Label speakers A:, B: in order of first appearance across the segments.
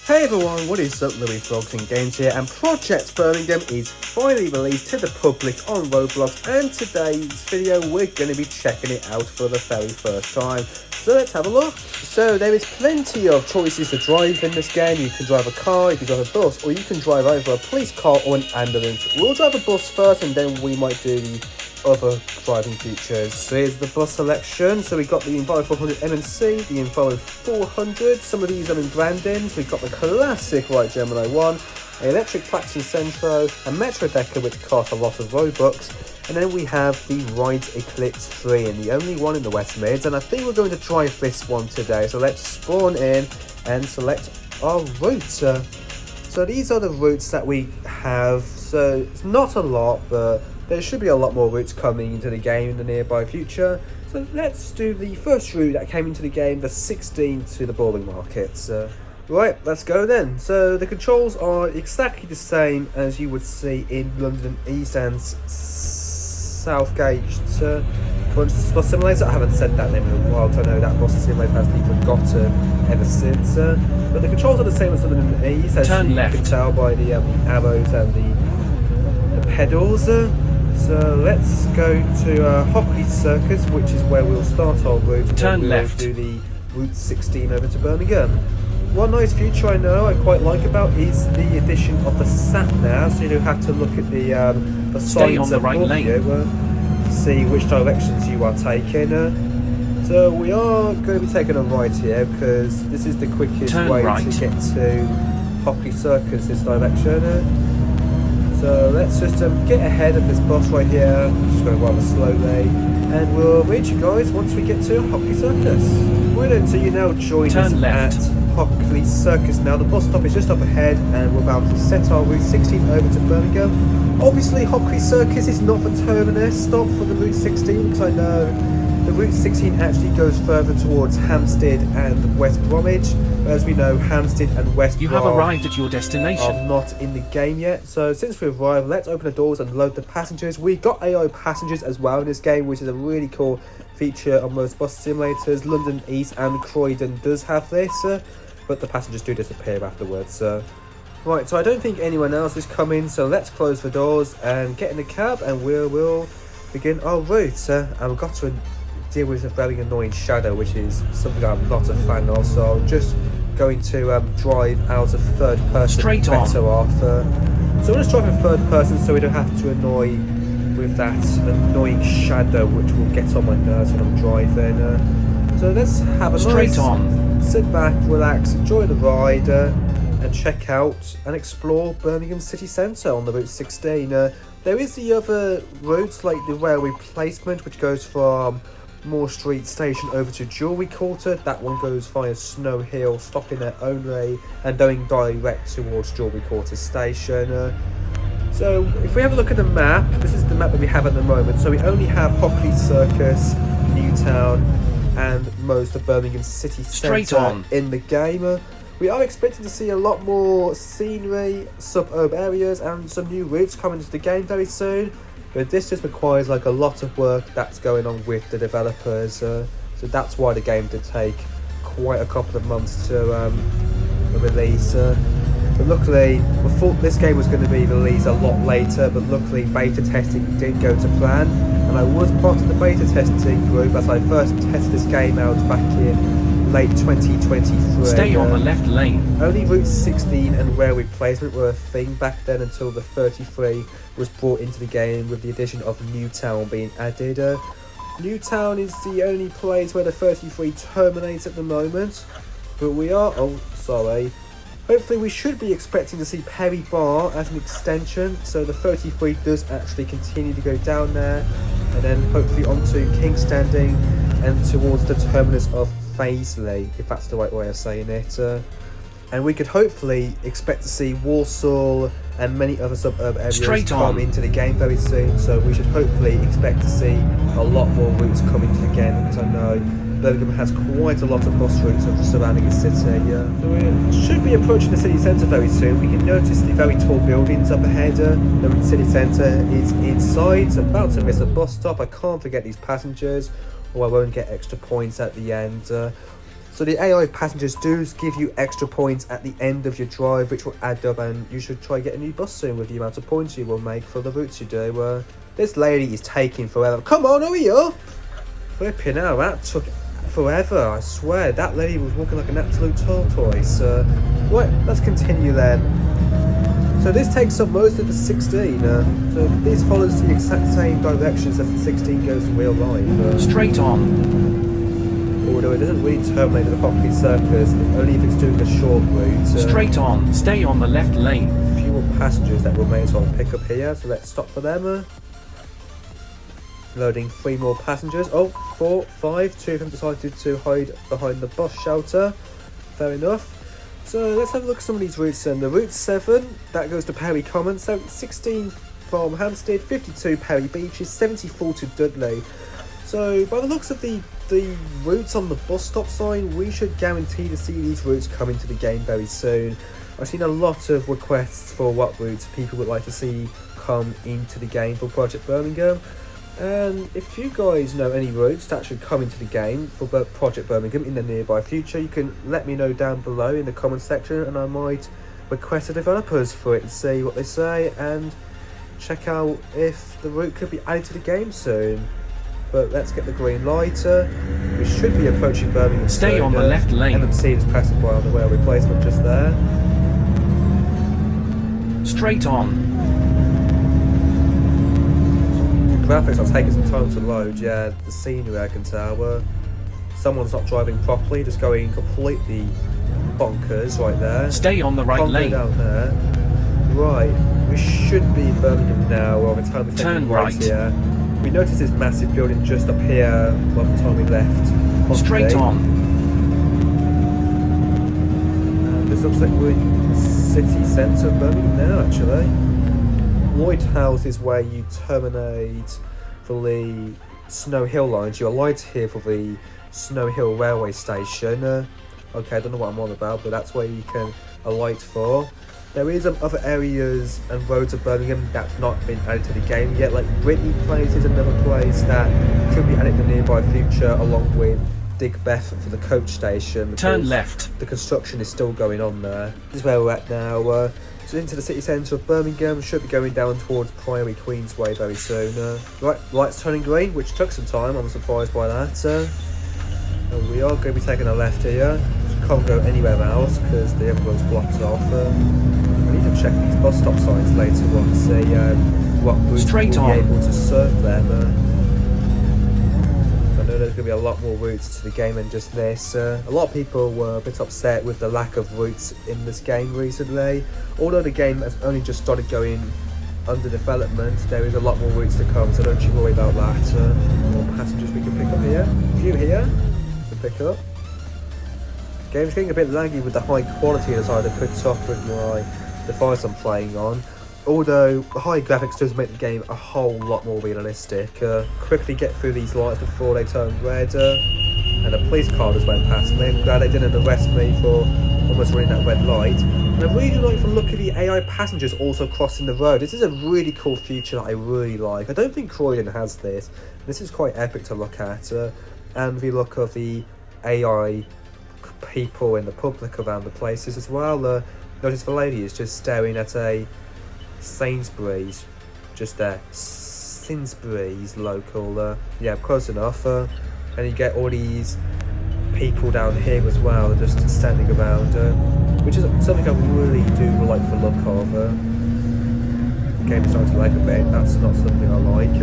A: Hey everyone, what is up? Louis Vlogs and Games here, and Project Birmingham is finally released to the public on Roblox, and today's video we're going to be checking it out for the very first time. So let's have a look. So there is plenty of choices to drive in this game. You can drive a car, you can drive a bus, or you can drive either a police car or an ambulance. We'll drive a bus first and then we might do the other driving features. So here's the bus selection. So we got the Enviro 400 MNC, the Enviro 400. Some of these are in brandings. We've got the classic White Gemini 1, an electric Traction Centro, a Metro Decker which costs a lot of Robux, and then we have the Rides Eclipse 3, and the only one in the West Mids, and I think we're going to drive this one today. So let's spawn in and select our route. So these are the routes that we have. So it's not a lot, but there should be a lot more routes coming into the game in the nearby future. So let's do the first route that came into the game, the 16 to the Bowling Market. Right, let's go then. So the controls are exactly the same as you would see in London East and Southgate Bus Simulator. I haven't said that name in a while, because I know that Bus Simulator has been forgotten ever since. But the controls are the same as London East, as you can tell by the arrows and the pedals. So let's go to Hockley Circus, which is where we'll start our route.
B: Turn left.
A: Do the Route 16 over to Birmingham. One nice feature I know I quite like about is the addition of the sat nav, so you don't have to look at the
B: Stay
A: signs
B: on the right lane
A: to see which directions you are taking. So we are going to be taking a right here because this is the quickest way to get to Hockley Circus this direction. So let's just get ahead of this bus right here, just going rather slowly, and we'll reach you guys once we get to Hockley Circus. Right then, so you now join us at Hockley Circus now. The bus stop is just up ahead and we're about to set our Route 16 over to Birmingham. Obviously Hockley Circus is not the terminus stop for the Route 16, because I know the Route 16 actually goes further towards Hampstead and West Bromwich. As we know, Hampstead and West
B: You have arrived at your destination.
A: Are not in the game yet. So since we've arrived, let's open the doors and load the passengers. We got AI passengers as well in this game, which is a really cool feature on most bus simulators. London East and Croydon does have this, but the passengers do disappear afterwards. Right, so I don't think anyone else is coming, so let's close the doors and get in the cab and we'll begin our route. And we've got to deal with a very annoying shadow, which is something I'm not a fan of, so I'm just going to drive out of third person.
B: Straight
A: better off. So let's drive in third person so we don't have to annoy with that annoying shadow which will get on my nerves when I'm driving. So let's have a sit back, relax, enjoy the ride, and check out and explore Birmingham city centre on the Route 16. There is the other routes, like the railway placement, which goes from Moore Street Station over to Jewellery Quarter. That one goes via Snow Hill, stopping there only and going direct towards Jewellery Quarter Station. So if we have a look at the map, this is the map that we have at the moment. So we only have Hockley Circus, Newtown and most of Birmingham city centre in the game. We are expecting to see a lot more scenery, suburb areas and some new routes coming into the game very soon. But this just requires like a lot of work that's going on with the developers, so that's why the game did take quite a couple of months to release. But luckily, we thought this game was going to be released a lot later, but luckily beta testing did go to plan, and I was part of the beta testing group as I first tested this game out back in late 2023.
B: Stay on the left lane.
A: Only Route 16 and railway placement were a thing back then until the 33 was brought into the game with the addition of Newtown being added. Newtown is the only place where the 33 terminates at the moment, but we are, hopefully we should be expecting to see Perry Bar as an extension, so the 33 does actually continue to go down there, and then hopefully onto King Standing and towards the terminus of Paisley, if that's the right way of saying it. And we could hopefully expect to see Walsall and many other suburb areas come into the game very soon, so we should hopefully expect to see a lot more routes come into the game, because I know Birmingham has quite a lot of bus routes surrounding the city. So we should be approaching the city centre very soon. We can notice the very tall buildings up ahead. The city centre is inside, so about to miss a bus stop. I can't forget these passengers, or I won't get extra points at the end. So the AI passengers do give you extra points at the end of your drive, which will add up, and you should try get a new bus soon with the amount of points you will make for the routes you do. This lady is taking forever. Come on, hurry up! Flipping out, that took forever, I swear. That lady was walking like an absolute tortoise. Right, let's continue then. So this takes up most of the 16. So this follows the exact same directions as the 16 goes in real life.
B: Straight on.
A: Although it doesn't really terminate the Hockey Circus, only if it's doing a short route.
B: Straight on, stay on the left lane.
A: Few more passengers that we may as well pick up here, so let's stop for them. Loading 3 more passengers. Oh, 4, 5, 2 of them decided to hide behind the bus shelter. Fair enough. So let's have a look at some of these routes then. The Route 7, that goes to Perry Common, 16 from Hampstead, 52 Perry Beaches, 74 to Dudley. So by the looks of the routes on the bus stop sign, we should guarantee to see these routes come into the game very soon. I've seen a lot of requests for what routes people would like to see come into the game for Project Birmingham. And if you guys know any routes that should come into the game for Project Birmingham in the nearby future, you can let me know down below in the comment section, and I might request the developers for it and see what they say and check out if the route could be added to the game soon. But let's get the green light. We should be approaching Birmingham.
B: Stay on the left lane.
A: MMC is passing by on the rail replacement just there.
B: Straight on.
A: The graphics are taking some time to load. Yeah, the scenery I can tell. Someone's not driving properly, just going completely bonkers right there.
B: Stay on the right lane.
A: Down there. Right, we should be in Birmingham now. By the time we're taking right here. We noticed this massive building just up here by the time we left.
B: Straight on.
A: And this looks like we're in the city centre of Birmingham now, actually. Lloyd House is where you terminate for the Snow Hill lines. You alight here for the Snow Hill railway station. Okay, I don't know what I'm on about, but that's where you can alight for. There is other areas and roads of Birmingham that's not been added to the game yet, like Whitney Place is another place that could be added in the nearby future, along with Digbeth for the coach station.
B: Turn left.
A: The construction is still going on there. This is where we're at now. So into the city centre of Birmingham, should be going down towards Priory Queensway very soon. Right, lights turning green, which took some time, I'm surprised by that. We are going to be taking a left here. Can't go anywhere else because the other road's blocked off. I need to check these bus stop signs later on to see what routes we'll be able to serve them. I know there's going to be a lot more routes to the game than just this. A lot of people were a bit upset with the lack of routes in this game recently. Although the game has only just started going under development, there is a lot more routes to come, so don't you worry about that. More passengers we can pick up here. A few here to pick up. Game's getting a bit laggy with the high quality as I had to put up with my device I'm playing on. Although the high graphics does make the game a whole lot more realistic. Quickly get through these lights before they turn red. And a police car just went past me. I'm glad they didn't arrest me for almost running that red light. And I really like the look of the AI passengers also crossing the road. This is a really cool feature that I really like. I don't think Croydon has this. This is quite epic to look at. And the look of the AI people in the public around the places as well. Notice the lady is just staring at a Sainsbury's, just there, Sainsbury's local, yeah, close enough. And you get all these people down here as well, just standing around, which is something I really do like the look of. The game is starting to lag a bit, that's not something I like.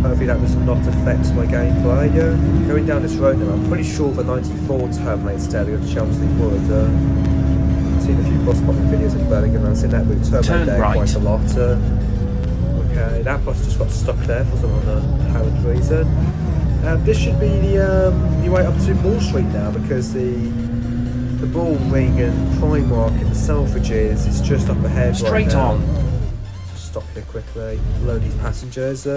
A: Hopefully that does not affect my gameplay. Going down this road now, I'm pretty sure the 94 terminates there at Chelmsley Wood. I've seen a few bus popping videos in Birmingham and I've seen that route terminate there quite a lot. Okay, that bus just got stuck there for some apparent reason. This should be the way up to Moore Street now, because the Bull Ring and Primark and the Selfridges is just up ahead right now.
B: Straight on.
A: Just stop here quickly, load these passengers.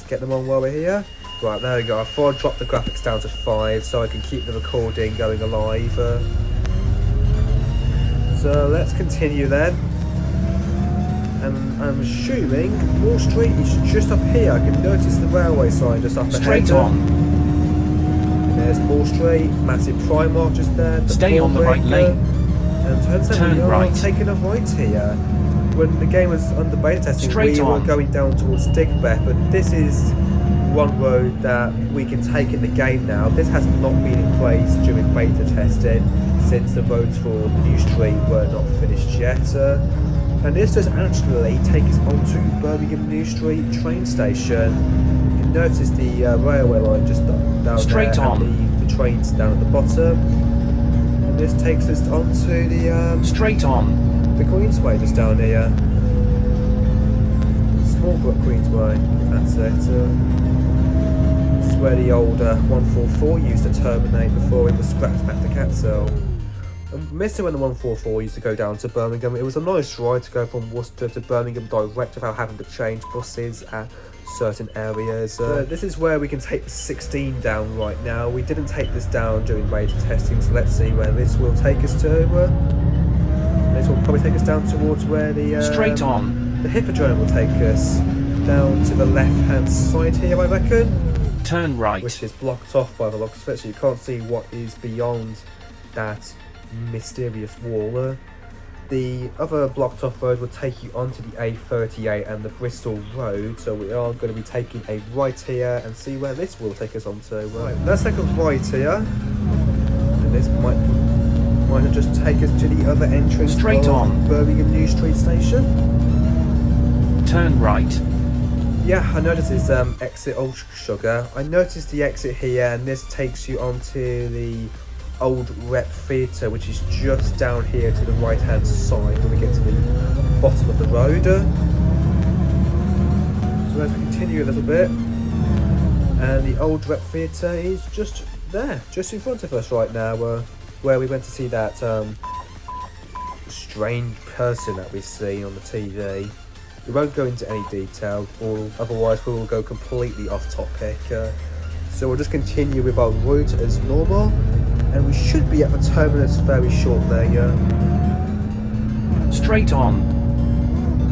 A: Get them on while we're here. Right, there we go. I thought I'd drop the graphics down to 5 so I can keep the recording going alive. So let's continue then. And I'm assuming Wall Street is just up here. I can notice the railway sign just up ahead.
B: Straight on.
A: Yeah, There's Hall Street, massive Primark just there. The
B: Stay on the right lane.
A: And turns out we are
B: right.
A: taking a right here. When the game was under beta testing, we were going down towards Stickbeth, but this is one road that we can take in the game now. This has not been in place during beta testing since the roads for New Street were not finished yet. And this does actually take us onto Birmingham New Street train station. You can notice the railway line just down
B: Straight
A: there,
B: on.
A: and the trains down at the bottom. And this takes us onto the
B: Straight on.
A: the Queensway just down here. Smallbrook Queensway, that's it. This is where the old 144 used to terminate before it was scrapped back to Catsell. I missed it when the 144 used to go down to Birmingham. It was a nice ride to go from Worcester to Birmingham direct without having to change buses at certain areas. This is where we can take the 16 down right now. We didn't take this down during beta testing, so let's see where this will take us to. This will probably take us down towards where the
B: Straight on.
A: the Hippodrome will take us down to the left-hand side here, I reckon.
B: Turn right.
A: Which is blocked off by the locks of it, so you can't see what is beyond that mysterious wall. The other blocked off road will take you onto the A38 and the Bristol Road, so we are going to be taking a right here and see where this will take us onto. Right, let's take a right here, and this might just take us to the other entrance
B: Straight
A: of
B: on.
A: Birmingham New Street Station.
B: Turn right.
A: Yeah, I noticed this exit Old Sugar. I noticed the exit here, and this takes you onto the Old Rep Theatre, which is just down here to the right hand side when we get to the bottom of the road. So as we continue a little bit, and the Old Rep Theatre is just there, just in front of us right now, where we went to see that strange person that we've seen on the TV. We won't go into any detail, or otherwise we will go completely off topic. So we'll just continue with our route as normal, and we should be at the terminus very shortly.
B: Straight on.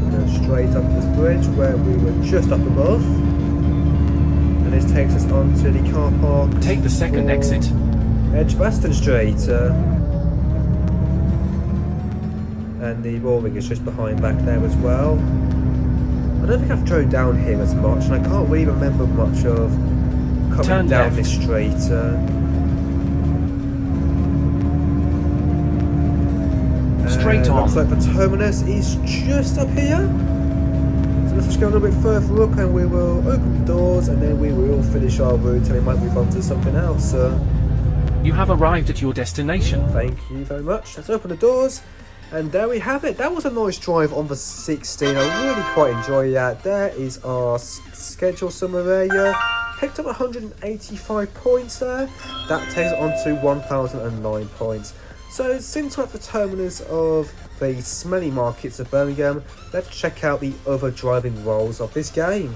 A: We'll go straight up this bridge where we were just up above, and this takes us onto the car park.
B: Take the second exit.
A: Edgbaston Street. And the Boring is just behind back there as well. I don't think I've drove down here as much, and I can't really remember much of coming
B: Turn
A: down
B: left.
A: this street.
B: Straight on.
A: Looks like the terminus is just up here. So let's just go a little bit further up, and we will open the doors, and then we will finish our route, and we might move on to something else.
B: You have arrived at your destination.
A: Thank you very much. Let's open the doors. And there we have it. That was a nice drive on the 16. I really quite enjoy that. There is our schedule summary. Picked up 185 points there. That takes it on to 1009 points. So since we're at the terminus of the smelly markets of Birmingham, let's check out the other driving roles of this game.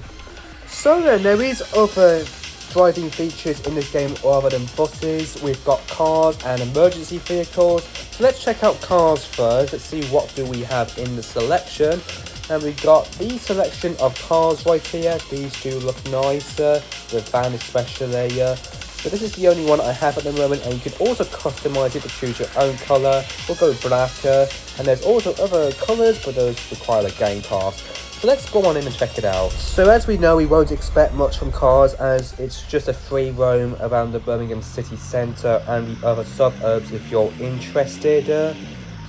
A: So then, there is other driving features in this game other than buses. We've got cars and emergency vehicles. So let's check out cars first. Let's see what do we have in the selection. And we've got the selection of cars right here. These do look nice, the van especially. But this is the only one I have at the moment, and you can also customise it to choose your own colour. We'll go black, and there's also other colours, but those require a game pass. So let's go on in and check it out. So as we know, we won't expect much from cars, as it's just a free roam around the Birmingham city centre and the other suburbs if you're interested.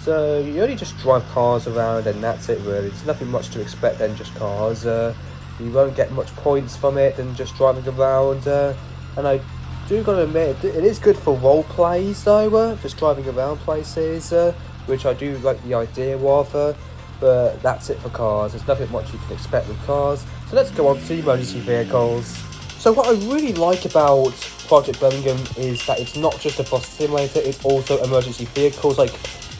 A: So you only just drive cars around, and that's it really. There's nothing much to expect than just cars. You won't get much points from it than just driving around. And I do gotta admit, it is good for role plays though, just driving around places, which I do like the idea of. But that's it for cars. There's nothing much you can expect with cars. So let's go on to emergency vehicles. So what I really like about Project Birmingham is that it's not just a bus simulator, it's also emergency vehicles like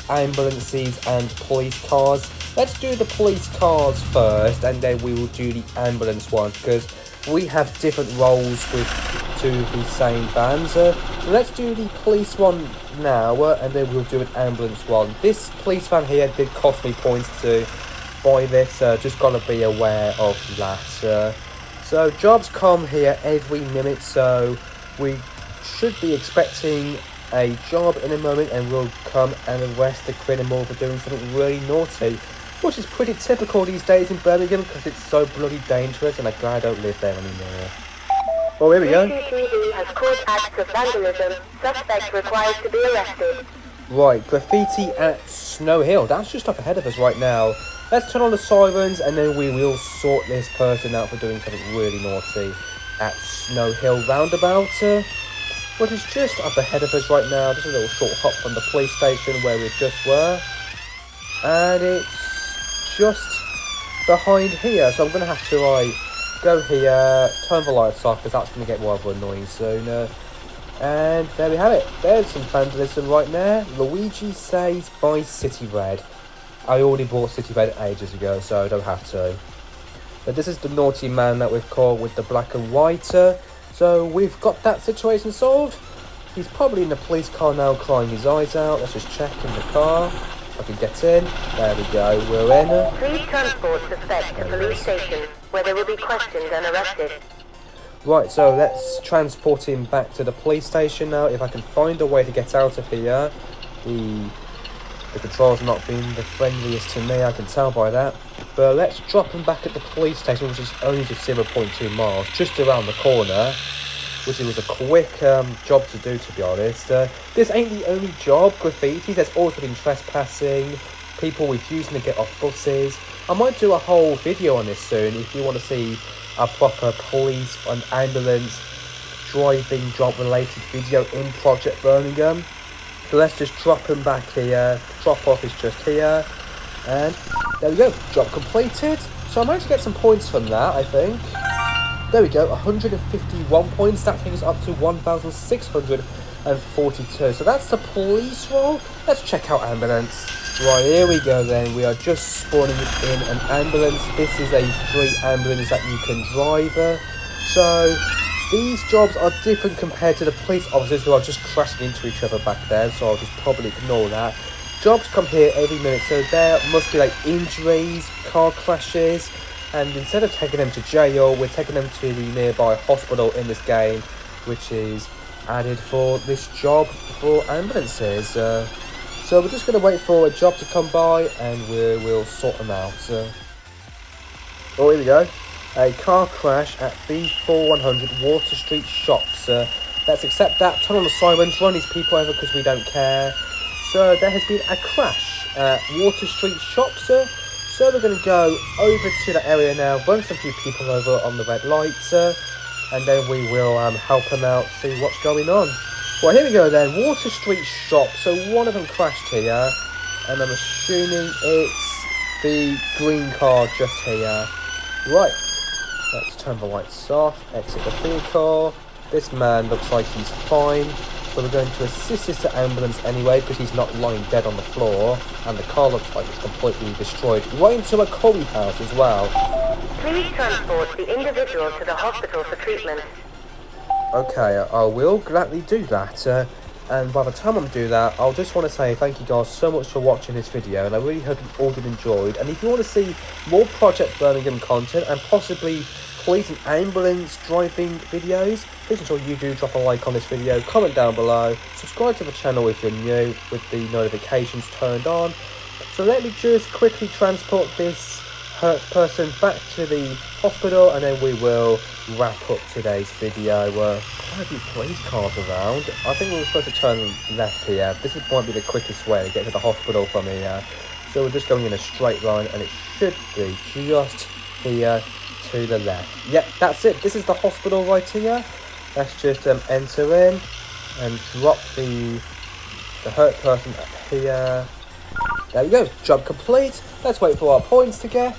A: ambulances and police cars. Let's do the police cars first, and then we will do the ambulance one, because we have different roles with two of the same vans. So let's do the police one now, and then we'll do an ambulance one. This police van here did cost me points to buy this, just gotta be aware of that. So jobs come here every minute, so we should be expecting a job in a moment and will come and arrest the criminal for doing something really naughty, which is pretty typical these days in Birmingham because it's so bloody dangerous, and I'm glad I don't live there anymore. Oh, here we go.
C: CCTV has caught acts of vandalism. Suspect required to be arrested.
A: Right, graffiti at Snow Hill. That's just up ahead of us right now. Let's turn on the sirens and then we will sort this person out for doing something really naughty at Snow Hill roundabout. Which is just up ahead of us right now. Just a little short hop from the police station where we just were. And it's just behind here. So I'm going to have to go here, turn the lights off because that's going to get rather annoying soon. And there we have it. There's some vandalism right there. Luigi says buy City Red. I already bought City Red ages ago, so I don't have to. But this is the naughty man that we've caught with the black and white. So we've got that situation solved. He's probably in the police car now crying his eyes out. Let's just check in the car. If I can get in. There we go. We're in.
C: Please transport suspect to police station where they will be questioned and arrested.
A: Right, so let's transport him back to the police station now. If I can find a way to get out of here. The controls not being the friendliest to me, I can tell by that. But let's drop him back at the police station, which is only just 0.2 miles, just around the corner. Which was a quick job to do, to be honest. This ain't the only job. Graffiti, there's also been trespassing, people refusing to get off buses. I might do a whole video on this soon if you want to see a proper police and ambulance driving job related video in Project Birmingham. So let's just drop him back here. Drop off is just here. And there we go, job completed. So I managed to get some points from that, I think. There we go, 151 points. That takes us up to 1,642. So that's the police role. Let's check out ambulance. Right, here we go then. We are just spawning in an ambulance. This is a free ambulance that you can drive. So these jobs are different compared to the police officers who are just crashing into each other back there. So I'll just probably ignore that. Jobs come here every minute. So there must be like injuries, car crashes. And instead of taking them to jail, we're taking them to the nearby hospital in this game, which is added for this job for ambulances. So we're just going to wait for a job to come by and we'll sort them out. Oh, here we go. A car crash at B4100 Water Street Shops. Let's accept that. Turn on the sirens, run these people over because we don't care. So there has been a crash at Water Street Shops. So we're going to go over to the area now, run some few people over on the red lights, and then we will help them out, see what's going on. Well, here we go then, Water Street Shop. So one of them crashed here, and I'm assuming it's the green car just here. Right, let's turn the lights off, exit the vehicle. This man looks like he's fine. But we're going to assist this to ambulance anyway because he's not lying dead on the floor, and the car looks like it's completely destroyed, right into a curry house as well.
C: Please transport the individual to the hospital for treatment.
A: Okay, I will gladly do that. And by the time I'm doing that, I'll just want to say thank you guys so much for watching this video, and I really hope you all did enjoyed. And if you want to see more Project Birmingham content and possibly police and ambulance driving videos, please ensure you do drop a like on this video, comment down below, subscribe to the channel if you're new with the notifications turned on. So let me just quickly transport this hurt person back to the hospital, and then we will wrap up today's video. Quite a few police cars around. I think we were supposed to turn left here. This might be the quickest way to get to the hospital from here. So we're just going in a straight line, and it should be just here to the left. Yep, that's it. This is the hospital right here. Let's just enter in and drop the hurt person up here. There we go, job complete. Let's wait for our points to get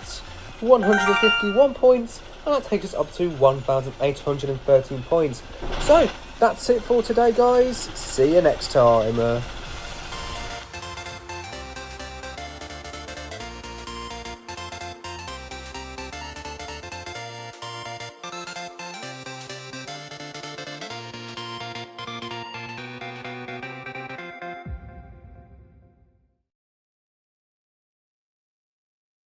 A: 151 points, and that takes us up to 1,813 points. So that's it for today, guys. See you next time.